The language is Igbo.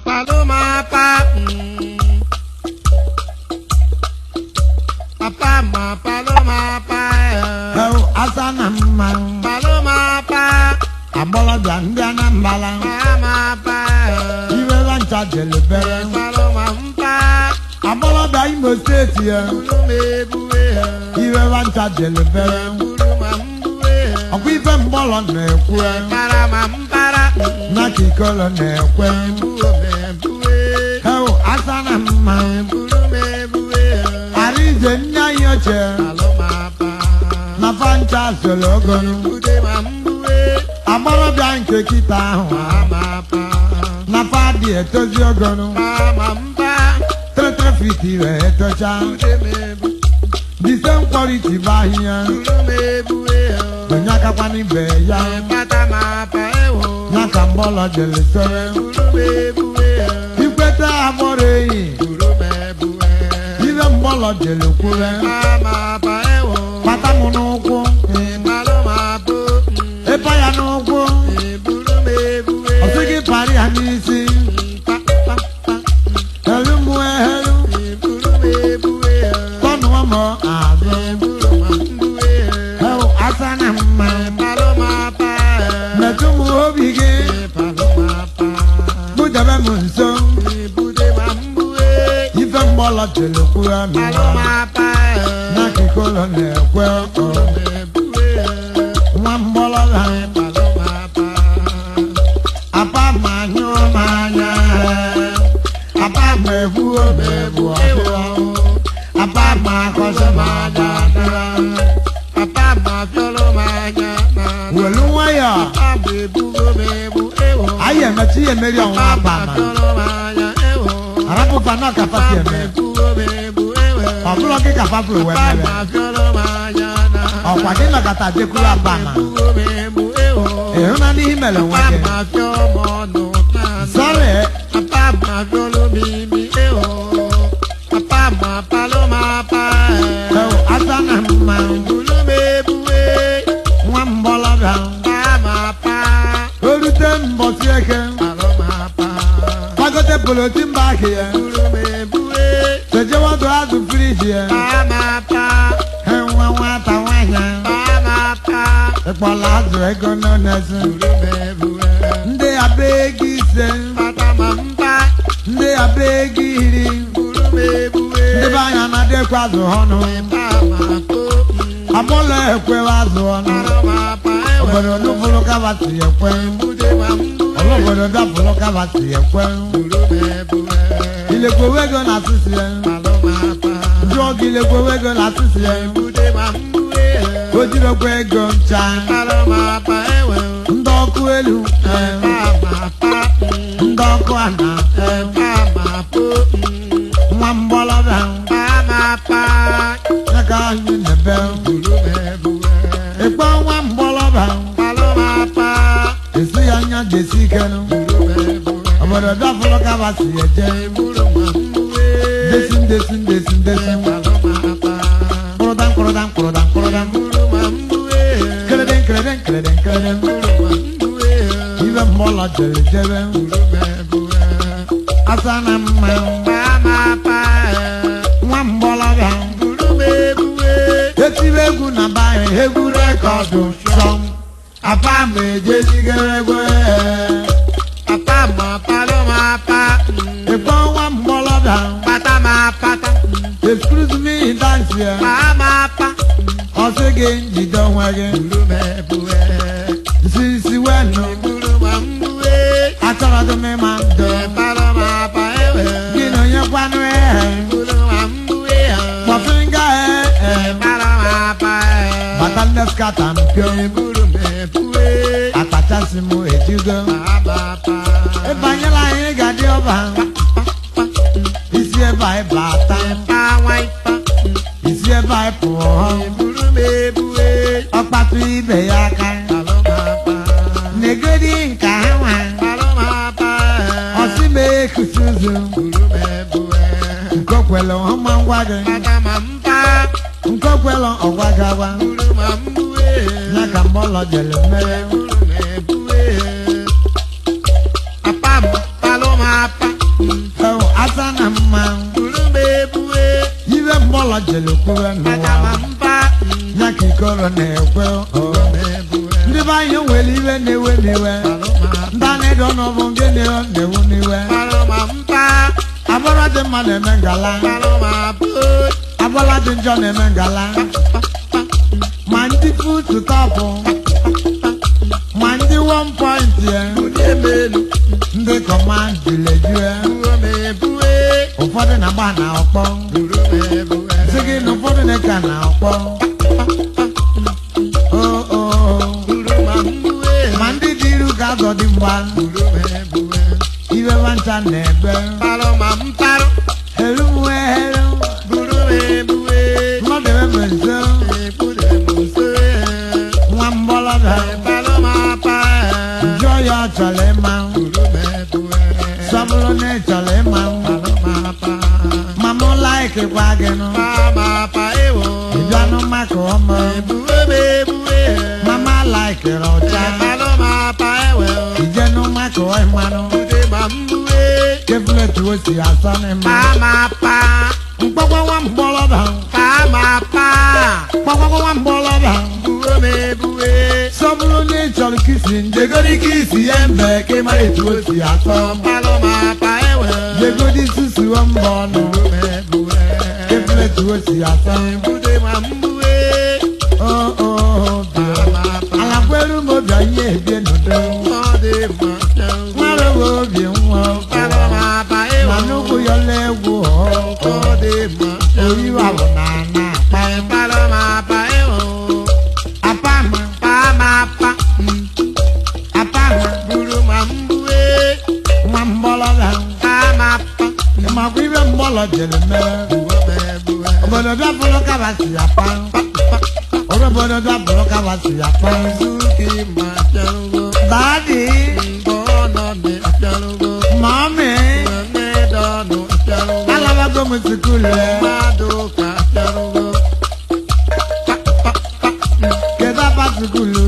Paloma pa, paloma pa, oh asana man paloma pa, abola dandiana mbala paloma pa, iwe lancha delebere paloma pa, abola da Imo State ya bulume buwe, iwe lancha delebere buluma buwe, okwu ife mbolo na-ekwe parama mpara, na kikolo na-ekwe bulume buwe, oh asana man bulume buwe, arize nya yoche paloma pa, na fancha sologonu bude mambuwe, abola bia nke kita ahụ paloma pa, na fadi etozi ogonu paloma mpa, 3 feet iwe etocha bude mebu, the same quality bahia bulume buwe, nyaka kwani be ya patama pa ewo, nyaka mbolo delesere bulume buwe, ikweta amore yi bulume buwe, ibe mbolo delekure paloma pa ewo, patamu n'ụkwụ paloma po, ịpa ya n'ụkwụ bulume buwe, ọsị gị pari ya n'isi pa pa pa, helu mụ ehelu bulume buwe, tọnụ ọmọ azụ buluma buwe, hel asa na mma paloma pa, metụ mụ obi gị paloma pa, bụdebe m nso bude mambuwe, ife mbolo delekure n'ụwa paloma pa, n'akụkụlọ na-ekwe bulume buwe, nwa mbolo la paloma pa, apa ma nyụọ m anya apa ma ebuo m ebu ọdịrọ apa ma akọsị m ada papa ma fiolo manya na, welu nwayọ papa ebugo mebu ewo, anyị emechi ya emeri ọnwa aba papa ma fiolo manya ewo, arapụfa na ọkafa si papa eme ebugo mebu ewo, ọ bụrụ gị ka fapụrụ wee mere papa fiolo manya na, ọkwa gị nọkọta jekwuru aba ma ebugo mebu ewo, ịhụ na n'ihi mere nwe gị papa fiolo mọnụ na, sọrị papa ma fiolo mimi ewo, papa ma paloma pa, asa na mma bulu mebu nwa mgbọlọbịa paloma pa, orute mbọsi eke paloma pa, kwagote poloti mba ahị ya bulume buwe, tejewodo azụ friji ya paloma pa, he nwa nwata nwanyị paloma pa, ịkpọla azụ ego n'onezi bulume buwe, ndị abe ego ise patama mpa, ndị abe ego iri bulume buwe, ndị be anya na-adịkwa azụ ọnụ paloma po, amụlọ ekwewe azụ ọnụ paloma pa ewe, obodo nufụrụ kabasi ekwe bude mambuwe, ọlụ obodo dapụrụ kabasi ekwe bulume buwe, ilekwewe ego na asịsị ya paloma pa, jụọ gị ilekwewe ego na asịsị ya bude mambuwe, o jirokwa ego ncha paloma pa ewe, ndị ọkụ elu paloma pa, ndị ọkụ ana paloma po, nwa mgbọlọbịa paloma pa, ya ka anyị na-ebe bulume buwe, ịkpọ nwa mgbọlọbịa paloma pa, esi ya anya jesi ikenu bulume buwe, obodo dapụrụ kabasi eje buluma buwe, ndesi ndesi ndesi ndesi paloma pa, kpụrụdam kpụrụdam kpụrụdam kpụrụdam buluma buwe, keleden keleden keleden keleden buluma buwe, ibe mbọlọ jere jebe bulume buwe, asa na mma paloma pa, nwa mgbọlọbịa bulume buwe, etibe egwu na baghị egwu rekọdụ chọm apa ma ejezigere egwe papa ma paloma pa, ịkpọ nwa mgbọlọbịa pata ma pata, excuse me dance ya paloma pa, ọsị gị njide onwe gị bulume buwe, isi wenu buluma buwe, achọrọ dị m ịma ndụ paloma pa ewe, gị na onye kwanụ ehe buluma buwe, kpọfị nga ehe paloma pa, bata nne skata mpio bulume buwe, akpachasị m ejigo paloma pa, ịbanyela anyị ga-adị ọba isi ebe anyị bata pa waipa, isi ebe anyị pụọ bulume buwe, ọkpatụ ibe ya aka paloma pa, negodi nke ha nwa paloma pa, ọsị ma ekusi ụzụ bulume buwe, nkokwele ọma ngwa gị pata ma mpa, nkokwele ọgwa gawa buluma buwe, ya ka mbọlọ jere mmere bulume buwe, papa ma paloma pa. Asana man. Burube bue. Iwe mbola jelo kuwe Atama mpa. Nyaki koro nekwe. Ndiba yo weli iwe newe niwe. Ndane dono bonge newe niwe. Paloma mpa. Abora de mane mengala. Paloma pu. Abola de jone mengala. Mandi food to tapo. Mandi 1 point yeah. Udemelu. Nde command village. Burube bue. Ụfọdụ na-agba na ọkpọ. Burube bue. Sigi na ụfọdụ na-eka na ọkpọ. Buruma mbue. Ma ndị dị iru ka azọ dị mgba. Burube bue. Iwe wancha na-ebe. Paloma mparu. Heru mwe heru. Burube bue. Mmadụ eme nso. Ebude muso. Nwa mgbọlọda. Paloma pa. Njọ ya chọrọ ịma. Burube bue. Sọbụrụ na ị chọrọ ịma. Paloma pa. Mama like kwa gị nụ. Paloma pa ewo. Ịbịanụ maka ọma. Burube bue. Mama like ọcha. Paloma pa ewo. Ijenụ maka ọịmanụ. Bude mambue. Kefletu o si asọ n'ịma. Paloma pa. Mkpọkwa nwa mgbọlọda. Paloma pa. Mkpọkwa nwa mgbọlọda. Burube bue. Sọbụrụ na ị chọrọ kisi njegodi kisi ya mbe ka ị mara etu o si atọ. Paloma pa ewo. Jegodi susu wa mbọ ọnụ. Burube bue. Kefletu o si atọ. Bude mambue. Paloma pa. Alakweru m obi onye ebie n'udo. Ode masha. Nwere obi nwa. Paloma pa ewo. Ma n'ugwu yọla egwu Ode masha. oyiwa bụ na ana akpa. Paloma pa ewo. Apa ma. Paloma pa. Apa ma. Buruma mbue. Nwa mgbọlọda. Paloma pa. Makwa ibe mgbọlọ jere mere. Burube bue. Obodo bịa bụrụ kaba si apa. Obodo bịa bụrụ kaba si apa. Zuki masharugo. Daddy, Mbono ne asharugo. mommy, Ne dono asharugo. alabago m sikule. Madoka asharugo. Kedu apa sikulu